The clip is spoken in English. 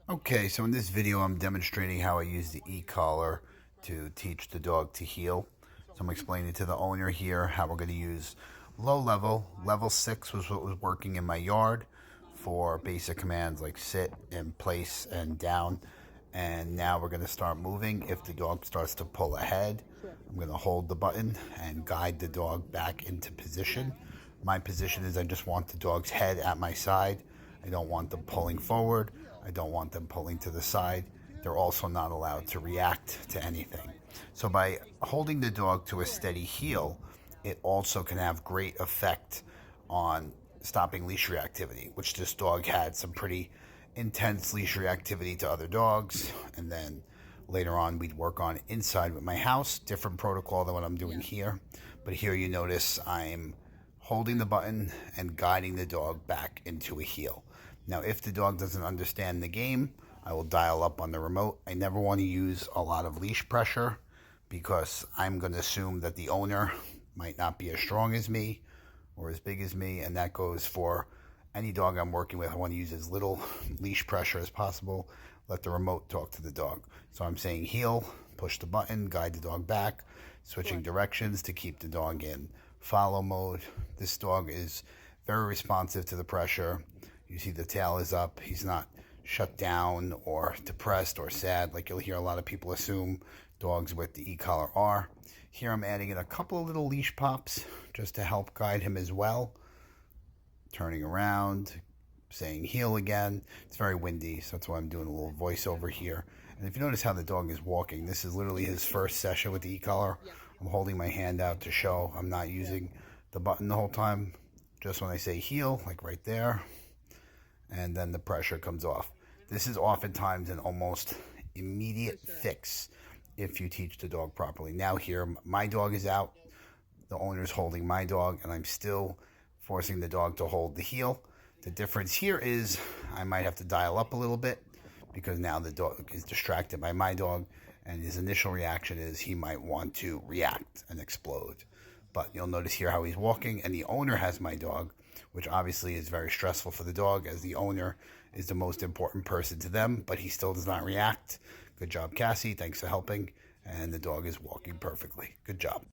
Okay, so in this video I'm demonstrating how I use the e-collar to teach the dog to heel. So I'm explaining to the owner here how we're going to use low level. Level 6 was what was working in my yard for basic commands like sit and place and down. And now we're going to start moving. If the dog starts to pull ahead, I'm going to hold the button and guide the dog back into position. My position is I just want the dog's head at my side. I don't want them pulling forward. I don't want them pulling to the side. They're also not allowed to react to anything. So by holding the dog to a steady heel, it also can have great effect on stopping leash reactivity, which this dog had some pretty intense leash reactivity to other dogs. And then later on, we'd work on inside with my house, different protocol than what I'm doing here. But here you notice I'm holding the button and guiding the dog back into a heel. Now, if the dog doesn't understand the game, I will dial up on the remote. I never want to use a lot of leash pressure because I'm going to assume that the owner might not be as strong as me or as big as me, and that goes for any dog I'm working with. I want to use as little leash pressure as possible. Let the remote talk to the dog. So I'm saying heel, push the button, guide the dog back, switching directions to keep the dog in follow mode. This dog is very responsive to the pressure. You see the tail is up. He's not shut down or depressed or sad like you'll hear a lot of people assume dogs with the e-collar are. Here I'm adding in a couple of little leash pops just to help guide him as well. Turning around, saying heel again. It's very windy, so that's why I'm doing a little voiceover here. And if you notice how the dog is walking, this is literally his first session with the e-collar. I'm holding my hand out to show I'm not using the button the whole time. Just when I say heel, like right there, and then the pressure comes off. This is oftentimes an almost immediate fix if you teach the dog properly. Now here, my dog is out. The owner's holding my dog, and I'm still forcing the dog to hold the heel. The difference here is I might have to dial up a little bit because now the dog is distracted by my dog, and his initial reaction is he might want to react and explode. But you'll notice here how he's walking, and the owner has my dog, which obviously is very stressful for the dog as the owner is the most important person to them, but he still does not react. Good job, Cassie. Thanks for helping. And the dog is walking perfectly. Good job.